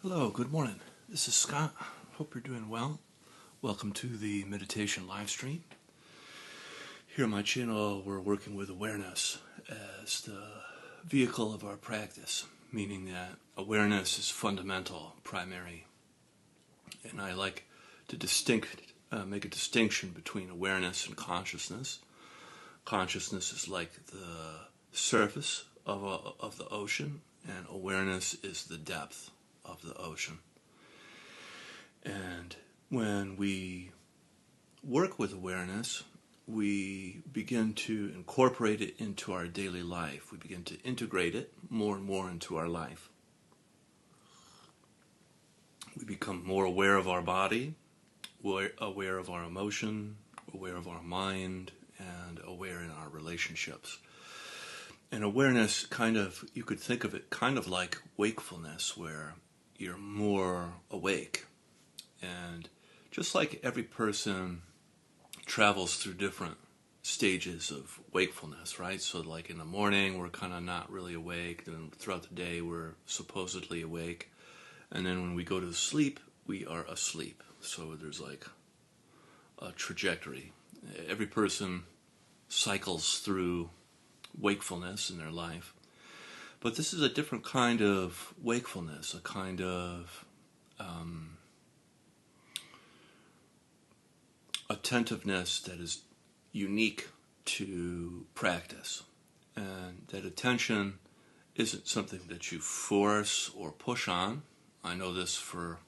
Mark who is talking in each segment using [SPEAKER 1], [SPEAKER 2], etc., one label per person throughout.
[SPEAKER 1] Hello, good morning. This is Scott. Hope you're doing well. Welcome to the meditation live stream. Here on my channel, we're working with awareness as the vehicle of our practice, meaning that awareness is fundamental, primary. And I like to make a distinction between awareness and consciousness. Consciousness is like the surface of the ocean, and awareness is the depth of the ocean. And when we work with awareness, we begin to incorporate it into our daily life. We begin to integrate it more and more into our life. We become more aware of our body, aware of our emotion, aware of our mind, and aware in our relationships. And awareness you could think of it kind of like wakefulness, where you're more awake. And just like every person travels through different stages of wakefulness, right? So like in the morning, we're kind of not really awake. Then throughout the day, we're supposedly awake. And then when we go to sleep, we are asleep. So there's like a trajectory. Every person cycles through wakefulness in their life. But this is a different kind of wakefulness, a kind of attentiveness that is unique to practice. And that attention isn't something that you force or push on. I know this for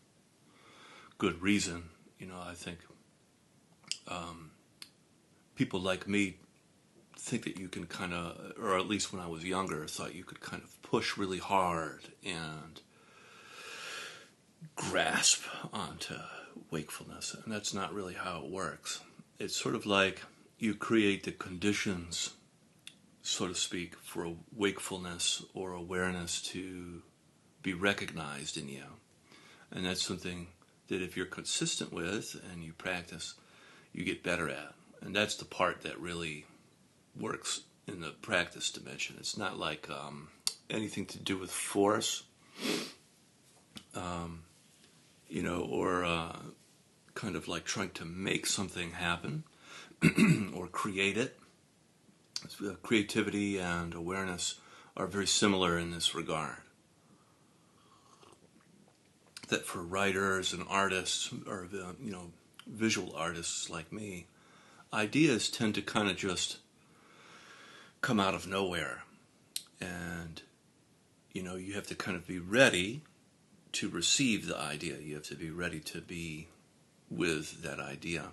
[SPEAKER 1] good reason. I think people like me think that you can kind of, or at least when I was younger, thought you could kind of push really hard and grasp onto wakefulness. And that's not really how it works. It's sort of like you create the conditions, so to speak, for wakefulness or awareness to be recognized in you. And that's something that if you're consistent with and you practice, you get better at. And that's the part that really works in the practice dimension. It's not like anything to do with force, or kind of like trying to make something happen or create it. Creativity and awareness are very similar in this regard. That for writers and artists, or visual artists like me, ideas tend to kind of just come out of nowhere, and you have to kind of be ready to receive the idea. You have to be ready to be with that idea.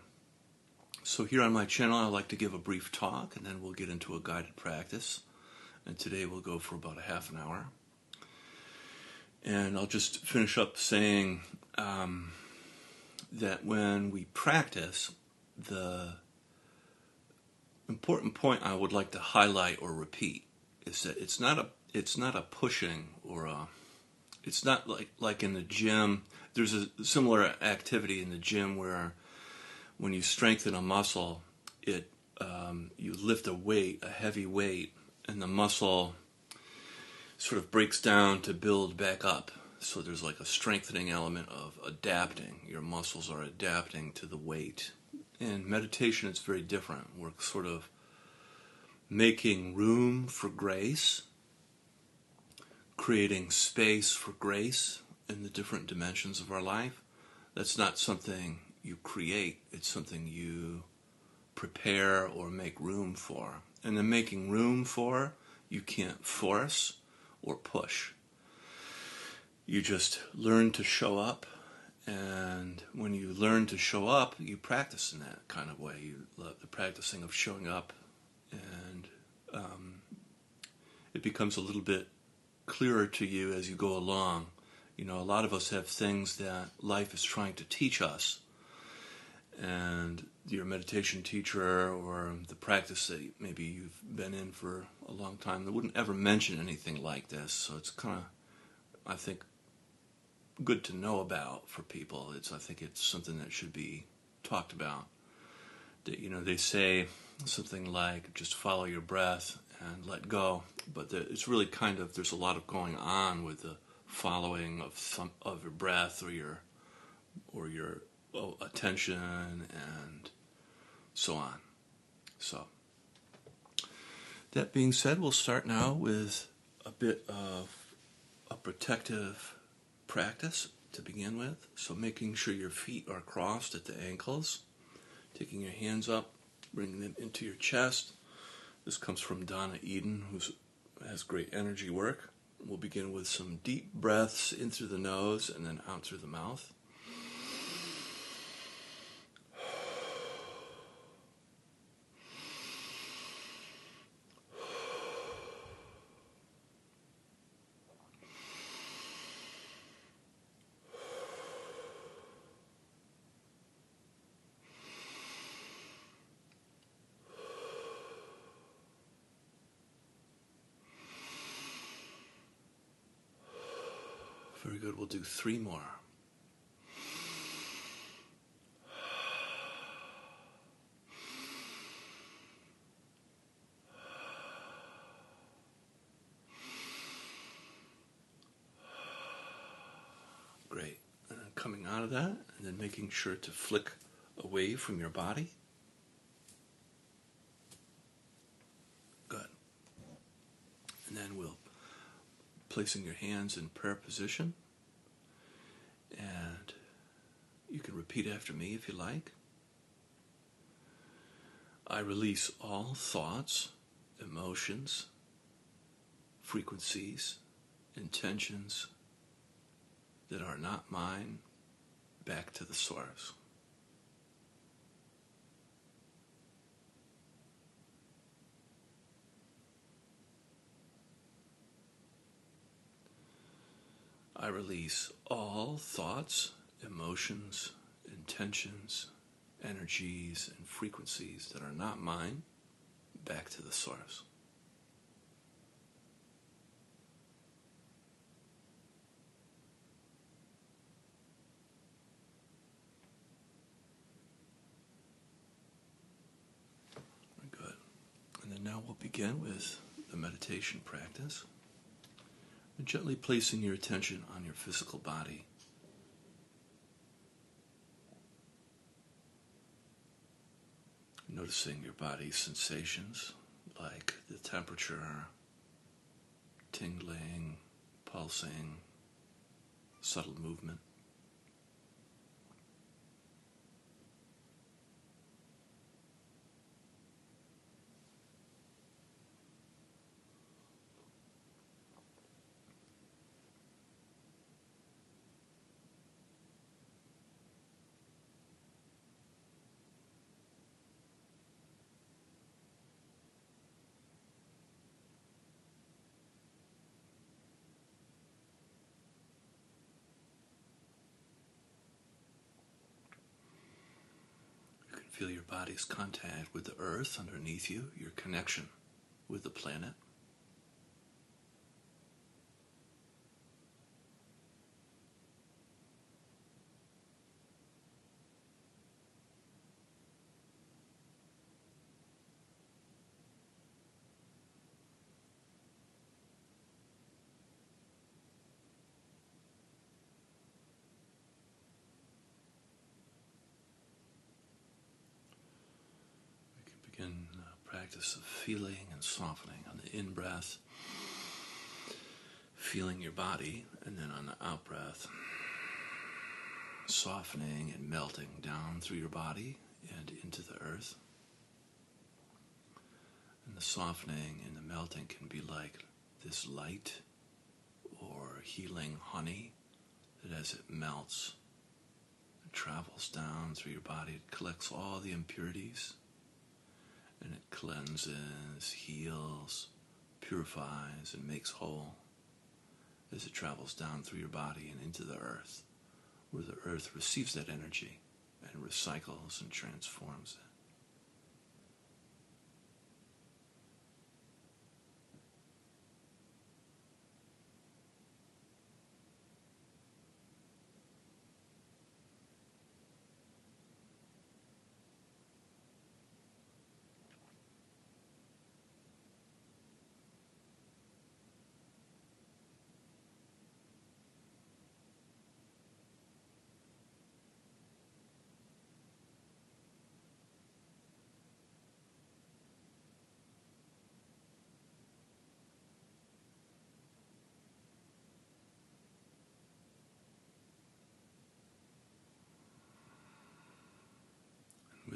[SPEAKER 1] So here on my channel, I like to give a brief talk, and then we'll get into a guided practice. And today we'll go for about a half an hour. And I'll just finish up saying that when we practice, the important point I would like to highlight or repeat is that it's not a pushing or it's not like in the gym. There's a similar activity in the gym where when you strengthen a muscle, you lift a heavy weight, and the muscle sort of breaks down to build back up. So there's like a strengthening element of adapting. Your muscles are adapting to the weight. In meditation, it's very different. We're sort of making room for grace, creating space for grace in the different dimensions of our life. That's not something you create. It's something you prepare or make room for. And the making room for, you can't force or push. You just learn to show up, and when you learn to show up, you practice in that kind of way. You love the practicing of showing up, and it becomes a little bit clearer to you as you go along. A lot of us have things that life is trying to teach us, and your meditation teacher or the practice that maybe you've been in for a long time, they wouldn't ever mention anything like this. So it's kind of, I think, good to know about for people. I think it's something that should be talked about. That, they say something like just follow your breath and let go, but it's really kind of, there's a lot of going on with the following of some of your breath or your attention and so on. So that being said, we'll start now with a bit of a protective practice to begin with. So making sure your feet are crossed at the ankles, taking your hands up, bringing them into your chest. This comes from Donna Eden, who has great energy work. We'll begin with some deep breaths in through the nose and then out through the mouth. Very good. We'll do 3 more. Great. And then coming out of that, and then making sure to flick away from your body. Good. And then we'll placing your hands in prayer position. And you can repeat after me if you like. I release all thoughts, emotions, frequencies, intentions that are not mine back to the source. I release all thoughts, emotions, intentions, energies, and frequencies that are not mine back to the source. Very good. And then now we'll begin with the meditation practice. Gently placing your attention on your physical body. Noticing your body's sensations, like the temperature, tingling, pulsing, subtle movement. Feel your body's contact with the earth underneath you, your connection with the planet. Begin a practice of feeling and softening on the in-breath, feeling your body, and then on the out-breath, softening and melting down through your body and into the earth. And the softening and the melting can be like this light or healing honey that as it melts, it travels down through your body, it collects all the impurities, and it cleanses, heals, purifies, and makes whole as it travels down through your body and into the earth, where the earth receives that energy and recycles and transforms it.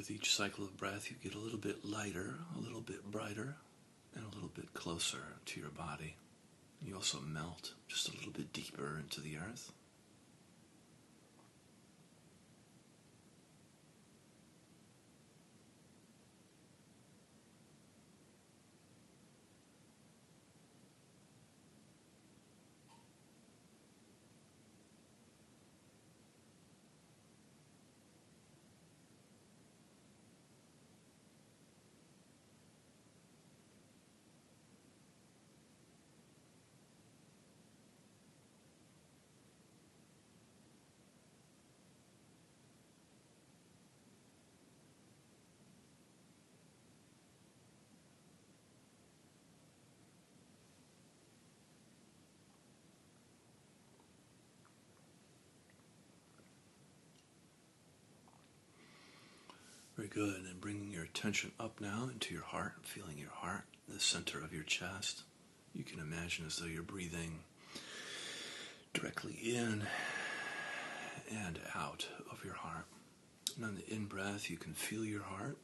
[SPEAKER 1] with each cycle of breath, you get a little bit lighter, a little bit brighter, and a little bit closer to your body. You also melt just a little bit deeper into the earth. Very good. And bringing your attention up now into your heart, feeling your heart, the center of your chest. You can imagine as though you're breathing directly in and out of your heart. And on the in-breath, you can feel your heart.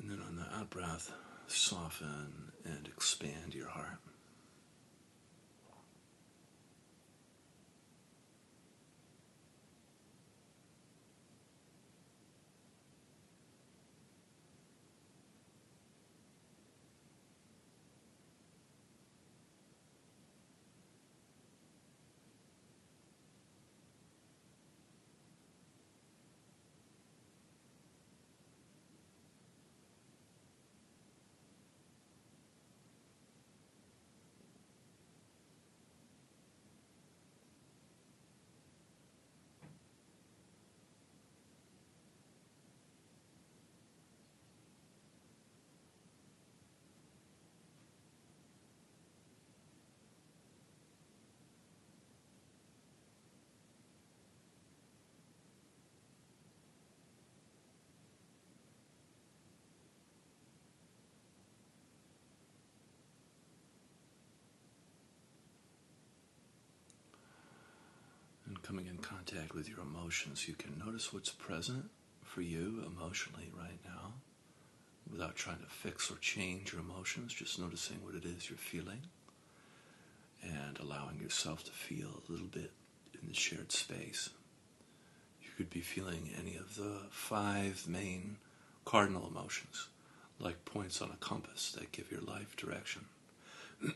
[SPEAKER 1] And then on the out-breath, soften and expand your heart. And coming in contact with your emotions, you can notice what's present for you emotionally right now without trying to fix or change your emotions, just noticing what it is you're feeling and allowing yourself to feel a little bit in the shared space. You could be feeling any of the 5 main cardinal emotions, like points on a compass that give your life direction.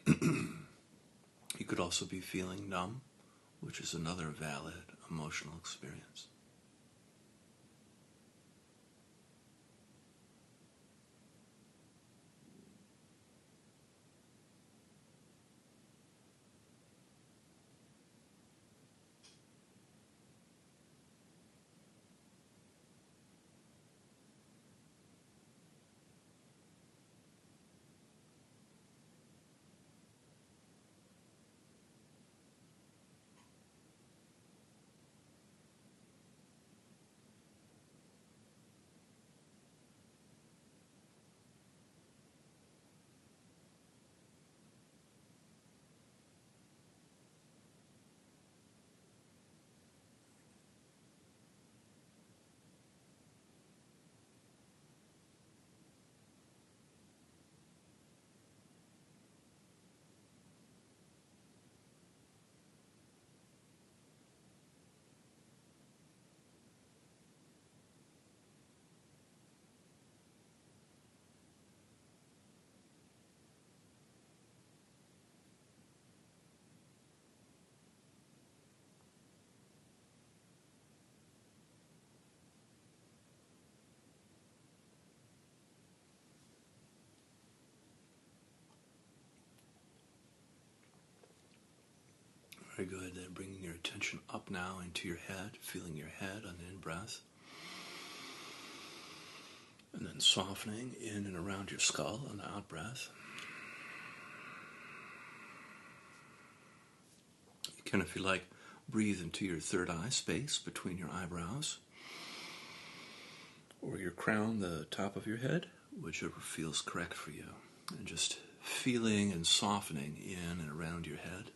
[SPEAKER 1] You could also be feeling numb, which is another valid emotional experience. Very good. Then bringing your attention up now into your head, feeling your head on the in-breath. And then softening in and around your skull on the out-breath. You can, if you like, breathe into your third eye space between your eyebrows, or your crown, the top of your head, whichever feels correct for you. And just feeling and softening in and around your head.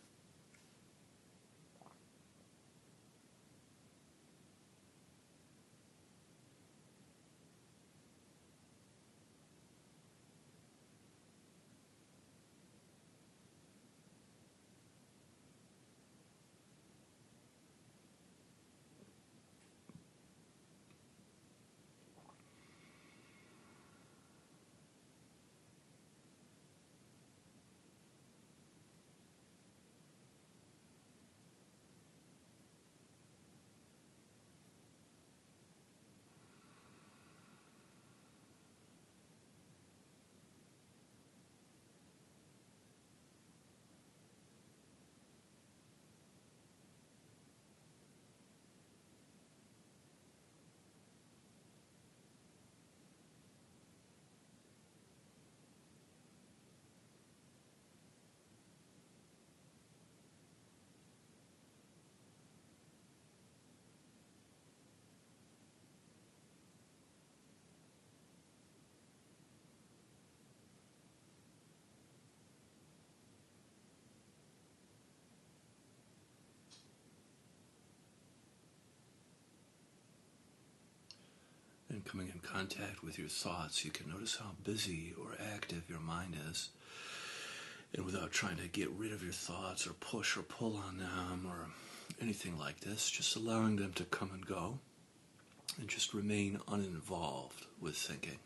[SPEAKER 1] and coming in contact with your thoughts, you can notice how busy or active your mind is. And without trying to get rid of your thoughts or push or pull on them or anything like this, just allowing them to come and go and just remain uninvolved with thinking.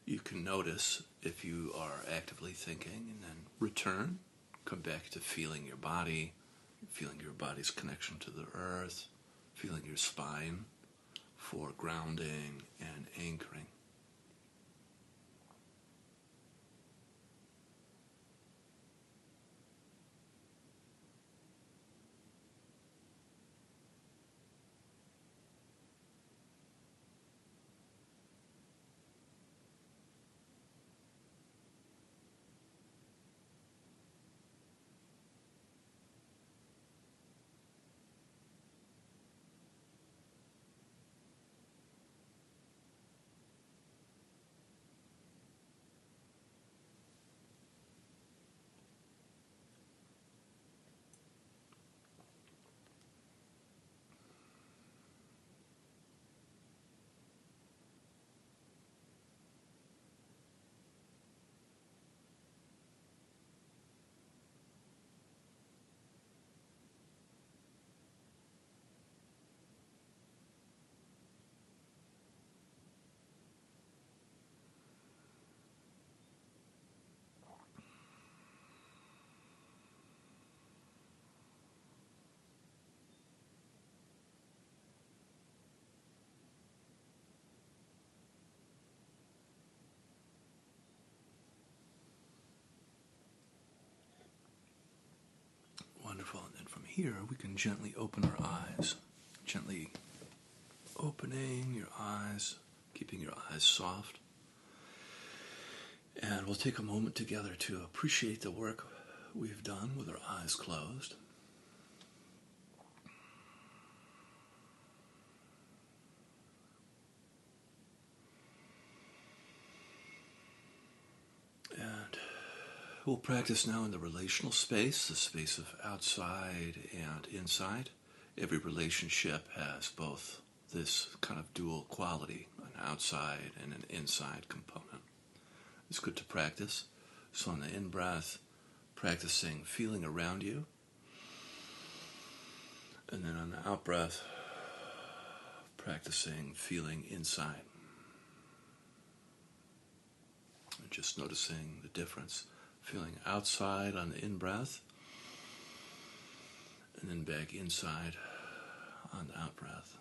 [SPEAKER 1] You can notice if you are actively thinking and then return, come back to feeling your body, feeling your body's connection to the earth, feeling your spine for grounding and anchoring. Wonderful. And then from here, we can gently open our eyes. Gently opening your eyes, keeping your eyes soft. And we'll take a moment together to appreciate the work we've done with our eyes closed. And we'll practice now in the relational space, the space of outside and inside. Every relationship has both this kind of dual quality, an outside and an inside component. It's good to practice. So on the in-breath, practicing feeling around you. And then on the out-breath, practicing feeling inside. And just noticing the difference. Feeling outside on the in-breath, and then back inside on the out-breath.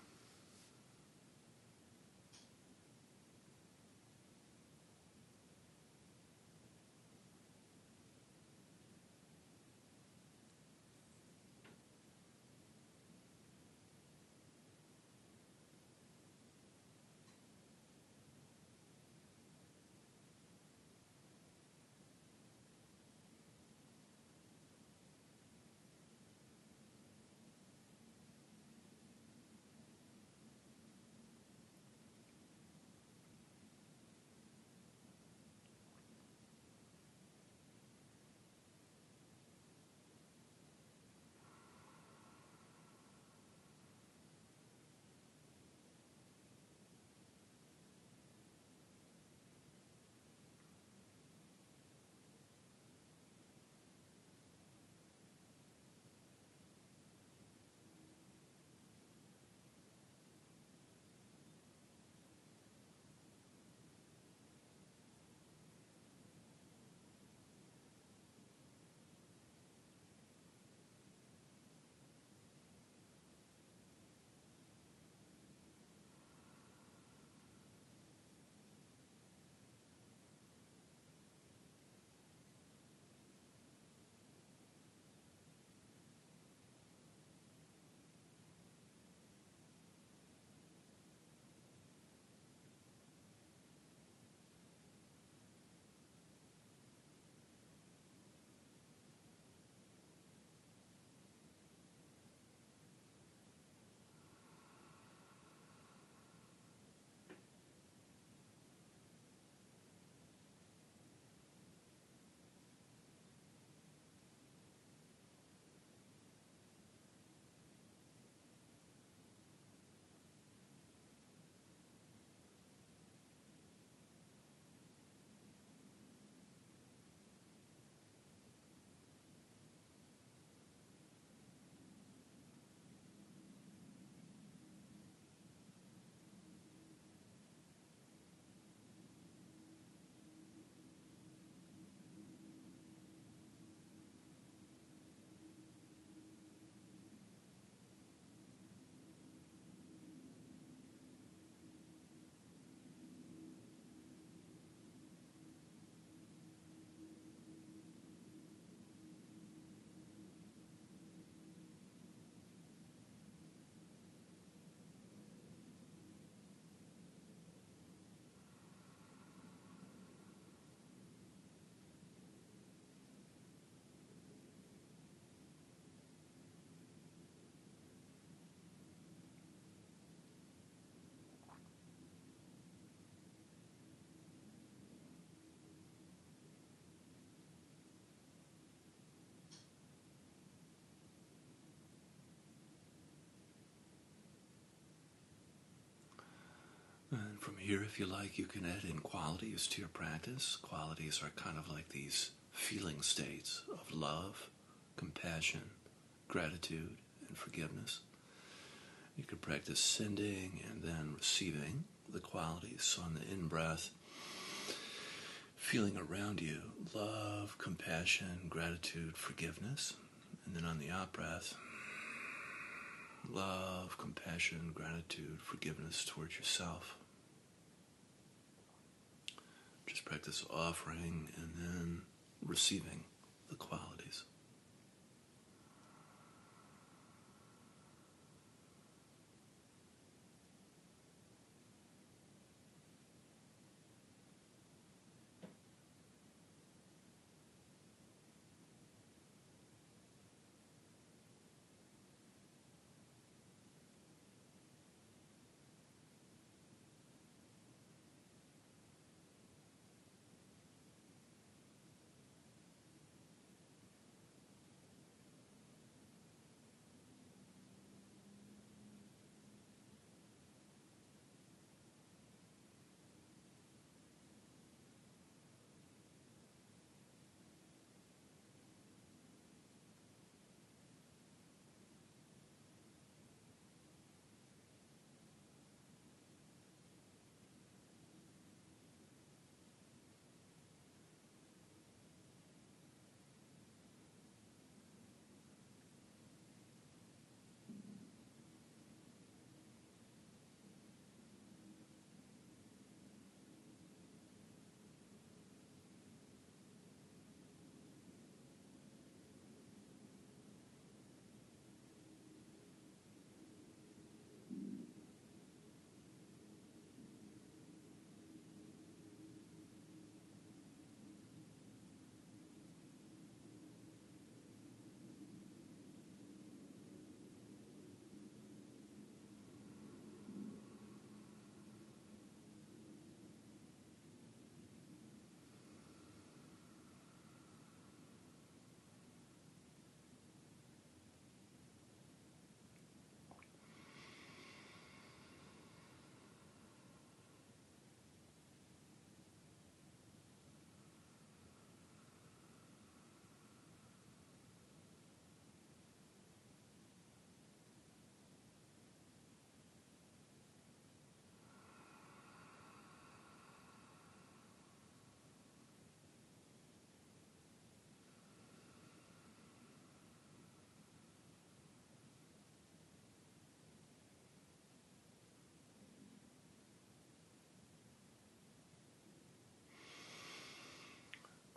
[SPEAKER 1] And from here, if you like, you can add in qualities to your practice. Qualities are kind of like these feeling states of love, compassion, gratitude, and forgiveness. You could practice sending and then receiving the qualities. So on the in-breath, feeling around you love, compassion, gratitude, forgiveness. And then on the out-breath, love, compassion, gratitude, forgiveness towards yourself. Just practice offering and then receiving the qualities.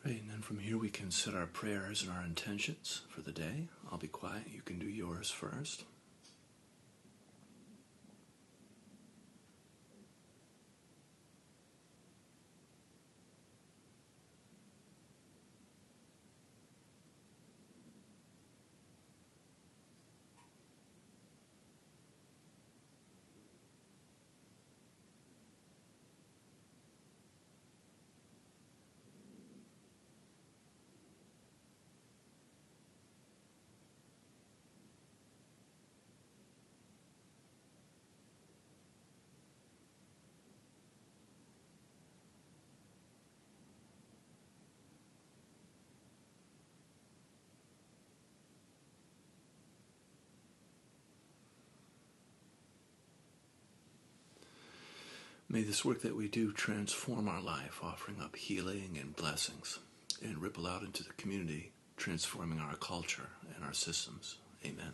[SPEAKER 1] Great, and then from here we can set our prayers and our intentions for the day. I'll be quiet. You can do yours first. May this work that we do transform our life, offering up healing and blessings, and ripple out into the community, transforming our culture and our systems. Amen.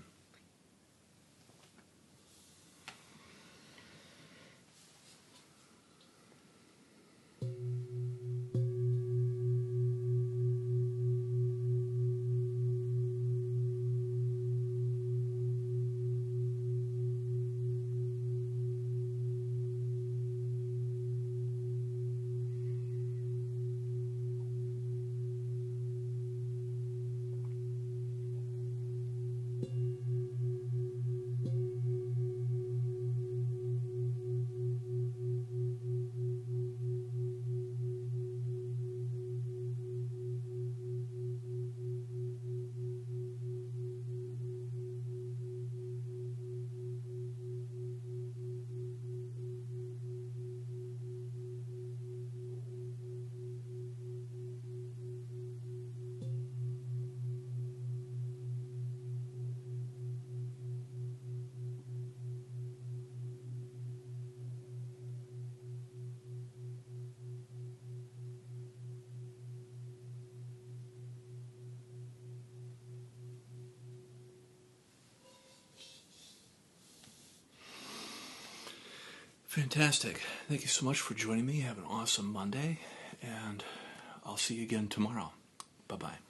[SPEAKER 1] Fantastic. Thank you so much for joining me. Have an awesome Monday, and I'll see you again tomorrow. Bye-bye.